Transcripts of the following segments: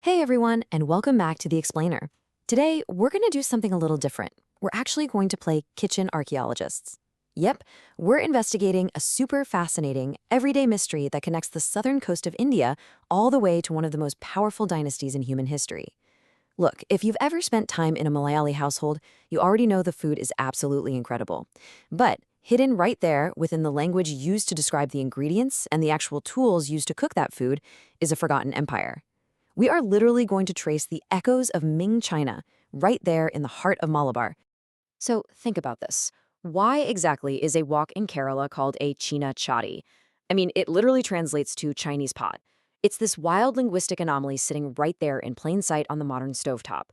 Hey everyone, and welcome back to The Explainer. Today, we're going to do something a little different. We're actually going to play kitchen archaeologists. Yep, we're investigating a super fascinating, everyday mystery that connects the southern coast of India all the way to one of the most powerful dynasties in human history. Look, if you've ever spent time in a Malayali household, you already know the food is absolutely incredible. But hidden right there within the language used to describe the ingredients and the actual tools used to cook that food is a forgotten empire. We are literally going to trace the echoes of Ming China right there in the heart of Malabar. So think about this. Why exactly is a wok in Kerala called a China chatti? I mean, it literally translates to Chinese pot. It's this wild linguistic anomaly sitting right there in plain sight on the modern stovetop.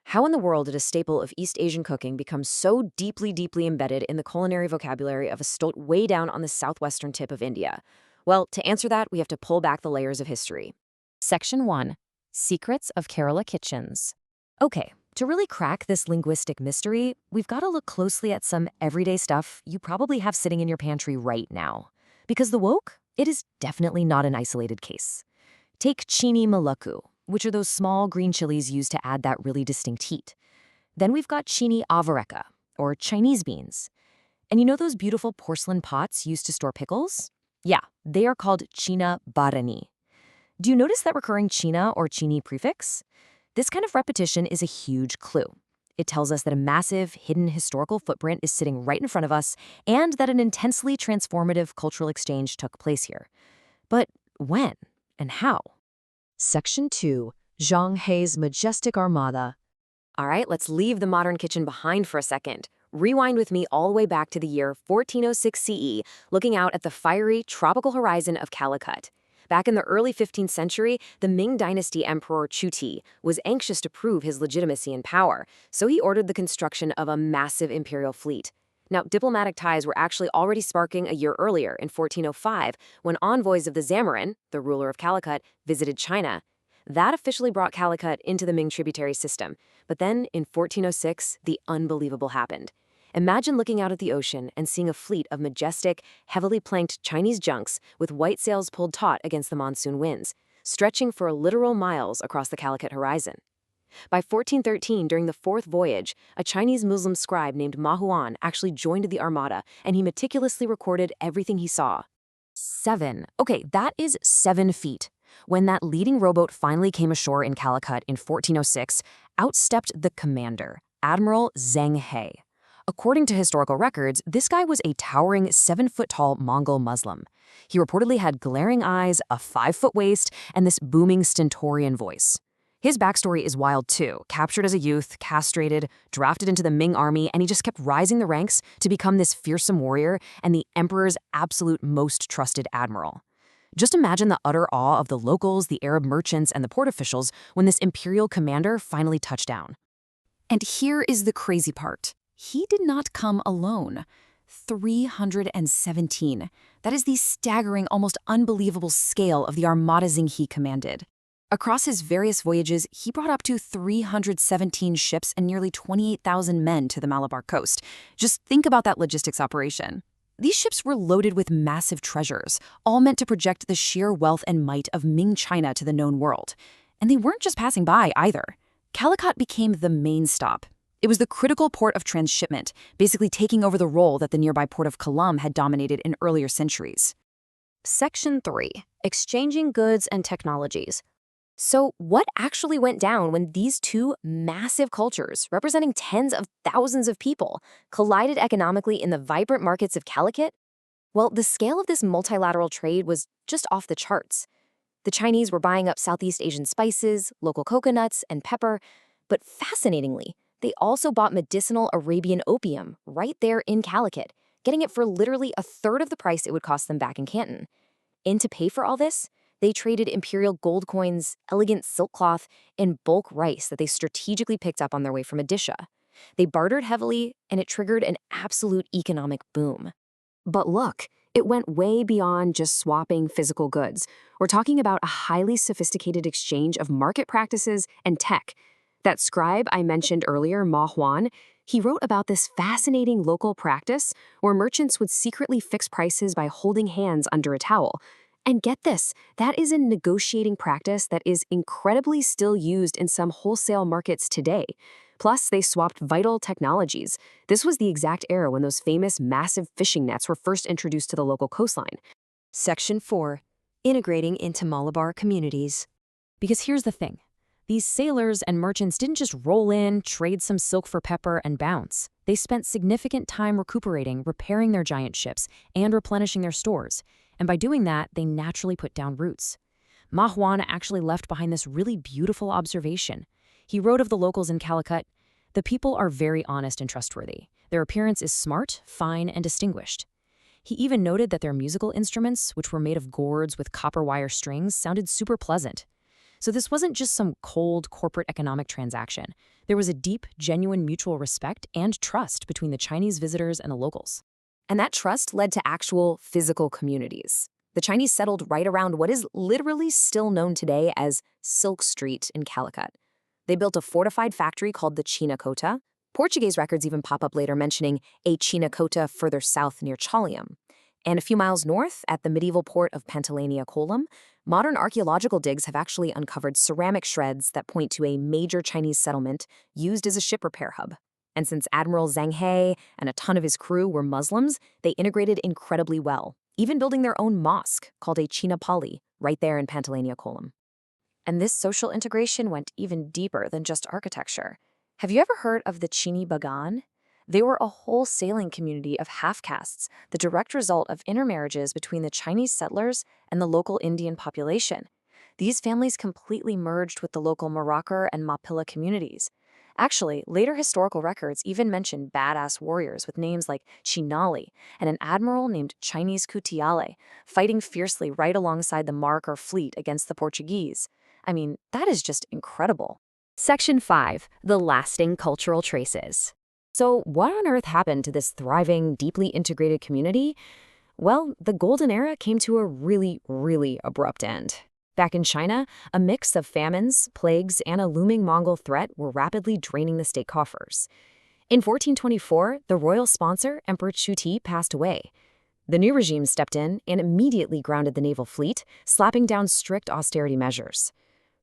How in the world did a staple of East Asian cooking become so deeply embedded in the culinary vocabulary of a stoat way down on the southwestern tip of India? Well, to answer that, we have to pull back the layers of history. Section 1. Secrets of Kerala Kitchens. Okay, to really crack this linguistic mystery, we've got to look closely at some everyday stuff you probably have sitting in your pantry right now. Because the wok, it is definitely not an isolated case. Take chini malaku, which are those small green chilies used to add that really distinct heat. Then we've got chini avareka, or Chinese beans. And you know those beautiful porcelain pots used to store pickles? Yeah, they are called china barani. Do you notice that recurring China or Chini prefix? This kind of repetition is a huge clue. It tells us that a massive, hidden historical footprint is sitting right in front of us and that an intensely transformative cultural exchange took place here. But when and how? Section 2. Zheng He's Majestic Armada. All right, let's leave the modern kitchen behind for a second. Rewind with me all the way back to the year 1406 CE, looking out at the fiery, tropical horizon of Calicut. Back in the early 15th century, the Ming Dynasty Emperor Chuti was anxious to prove his legitimacy and power, so he ordered the construction of a massive imperial fleet. Now, diplomatic ties were actually already sparking a year earlier, in 1405, when envoys of the Zamarin, the ruler of Calicut, visited China. That officially brought Calicut into the Ming tributary system. But then, in 1406, the unbelievable happened. Imagine looking out at the ocean and seeing a fleet of majestic, heavily planked Chinese junks with white sails pulled taut against the monsoon winds, stretching for literal miles across the Calicut horizon. By 1413, during the fourth voyage, a Chinese Muslim scribe named Ma Huan actually joined the armada, and he meticulously recorded everything he saw. 7. Okay, that is 7 feet. When that leading rowboat finally came ashore in Calicut in 1406, out stepped the commander, Admiral Zheng He. According to historical records, this guy was a towering 7-foot-tall Mongol Muslim. He reportedly had glaring eyes, a 5-foot waist, and this booming stentorian voice. His backstory is wild too. Captured as a youth, castrated, drafted into the Ming army, and he just kept rising the ranks to become this fearsome warrior and the emperor's absolute most trusted admiral. Just imagine the utter awe of the locals, the Arab merchants, and the port officials when this imperial commander finally touched down. And here is the crazy part. He did not come alone. 317. That is the staggering, almost unbelievable scale of the armada Zheng He commanded. Across his various voyages, he brought up to 317 ships and nearly 28,000 men to the Malabar Coast. Just think about that logistics operation. These ships were loaded with massive treasures, all meant to project the sheer wealth and might of Ming China to the known world. And they weren't just passing by either. Calicut became the main stop. It was the critical port of transshipment, basically taking over the role that the nearby port of Colombo had dominated in earlier centuries. Section 3. Exchanging Goods and Technologies. So what actually went down when these two massive cultures, representing tens of thousands of people, collided economically in the vibrant markets of Calicut? Well, the scale of this multilateral trade was just off the charts. The Chinese were buying up Southeast Asian spices, local coconuts, and pepper, but fascinatingly, they also bought medicinal Arabian opium right there in Calicut, getting it for literally a third of the price it would cost them back in Canton. And to pay for all this, they traded imperial gold coins, elegant silk cloth, and bulk rice that they strategically picked up on their way from Odisha. They bartered heavily, and it triggered an absolute economic boom. But look, it went way beyond just swapping physical goods. We're talking about a highly sophisticated exchange of market practices and tech. That scribe I mentioned earlier, Ma Huan, he wrote about this fascinating local practice where merchants would secretly fix prices by holding hands under a towel. And get this, that is a negotiating practice that is incredibly still used in some wholesale markets today. Plus, they swapped vital technologies. This was the exact era when those famous massive fishing nets were first introduced to the local coastline. Section 4. Integrating into Malabar communities. Because here's the thing. These sailors and merchants didn't just roll in, trade some silk for pepper, and bounce. They spent significant time recuperating, repairing their giant ships, and replenishing their stores. And by doing that, they naturally put down roots. Ma Huan actually left behind this really beautiful observation. He wrote of the locals in Calicut, "The people are very honest and trustworthy. Their appearance is smart, fine, and distinguished." He even noted that their musical instruments, which were made of gourds with copper wire strings, sounded super pleasant. So this wasn't just some cold corporate economic transaction. There was a deep, genuine mutual respect and trust between the Chinese visitors and the locals. And that trust led to actual physical communities. The Chinese settled right around what is literally still known today as Silk Street in Calicut. They built a fortified factory called the Chinacota. Portuguese records even pop up later mentioning a Chinacota further south near Chalium. And a few miles north, at the medieval port of Pantelania Colum, modern archaeological digs have actually uncovered ceramic shreds that point to a major Chinese settlement used as a ship repair hub. And since Admiral Zheng He and a ton of his crew were Muslims, they integrated incredibly well, even building their own mosque called a Chinapali right there in Pantelania Colum. And this social integration went even deeper than just architecture. Have you ever heard of the Chini Bagan? They were a whole sailing community of half-castes, the direct result of intermarriages between the Chinese settlers and the local Indian population. These families completely merged with the local Marakkar and Mapilla communities. Actually, later historical records even mention badass warriors with names like Chinali and an admiral named Chinese Kutiale, fighting fiercely right alongside the Marakkar fleet against the Portuguese. I mean, that is just incredible. Section 5. The lasting cultural traces. So what on earth happened to this thriving, deeply integrated community? Well, the golden era came to a really, really abrupt end. Back in China, a mix of famines, plagues, and a looming Mongol threat were rapidly draining the state coffers. In 1424, the royal sponsor, Emperor Chuti, passed away. The new regime stepped in and immediately grounded the naval fleet, slapping down strict austerity measures.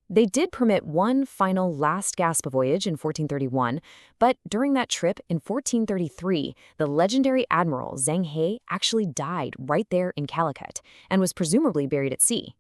They did permit one final last gasp voyage in 1431, but during that trip in 1433, the legendary admiral Zheng He actually died right there in Calicut and was presumably buried at sea.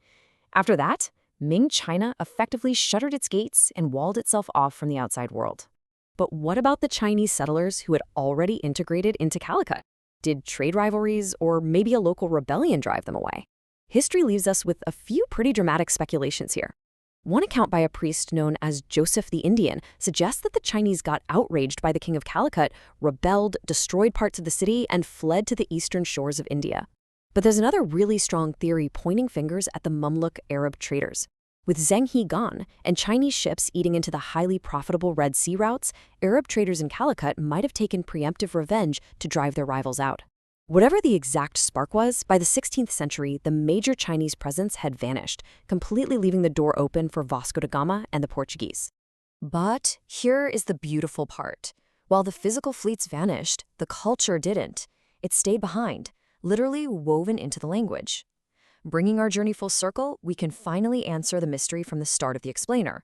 After that, Ming China effectively shuttered its gates and walled itself off from the outside world. But what about the Chinese settlers who had already integrated into Calicut? Did trade rivalries or maybe a local rebellion drive them away? History leaves us with a few pretty dramatic speculations here. One account by a priest known as Joseph the Indian suggests that the Chinese got outraged by the king of Calicut, rebelled, destroyed parts of the city, and fled to the eastern shores of India. But there's another really strong theory pointing fingers at the Mamluk Arab traders. With Zheng He gone and Chinese ships eating into the highly profitable Red Sea routes, Arab traders in Calicut might have taken preemptive revenge to drive their rivals out. Whatever the exact spark was, by the 16th century, the major Chinese presence had vanished, completely leaving the door open for Vasco da Gama and the Portuguese. But here is the beautiful part. While the physical fleets vanished, the culture didn't. It stayed behind, literally woven into the language. Bringing our journey full circle, we can finally answer the mystery from the start of the explainer.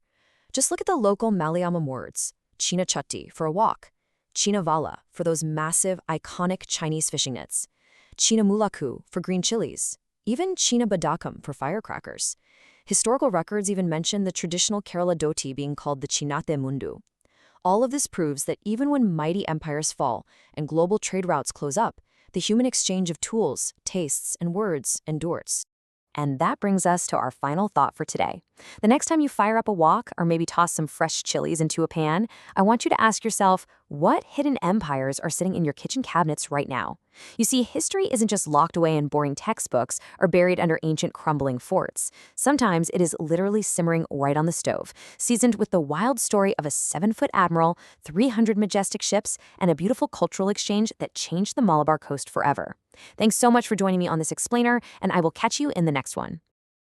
Just look at the local Malayalam words, China Chatti for a walk, China Vala for those massive, iconic Chinese fishing nets, China Mulaku for green chilies, even China Badakam for firecrackers. Historical records even mention the traditional Kerala dhoti being called the Chinate Mundu. All of this proves that even when mighty empires fall and global trade routes close up, the human exchange of tools, tastes, and words endures. And that brings us to our final thought for today. The next time you fire up a wok or maybe toss some fresh chilies into a pan, I want you to ask yourself, what hidden empires are sitting in your kitchen cabinets right now? You see, history isn't just locked away in boring textbooks or buried under ancient crumbling forts. Sometimes it is literally simmering right on the stove, seasoned with the wild story of a 7-foot admiral, 300 majestic ships, and a beautiful cultural exchange that changed the Malabar Coast forever. Thanks so much for joining me on this explainer, and I will catch you in the next one.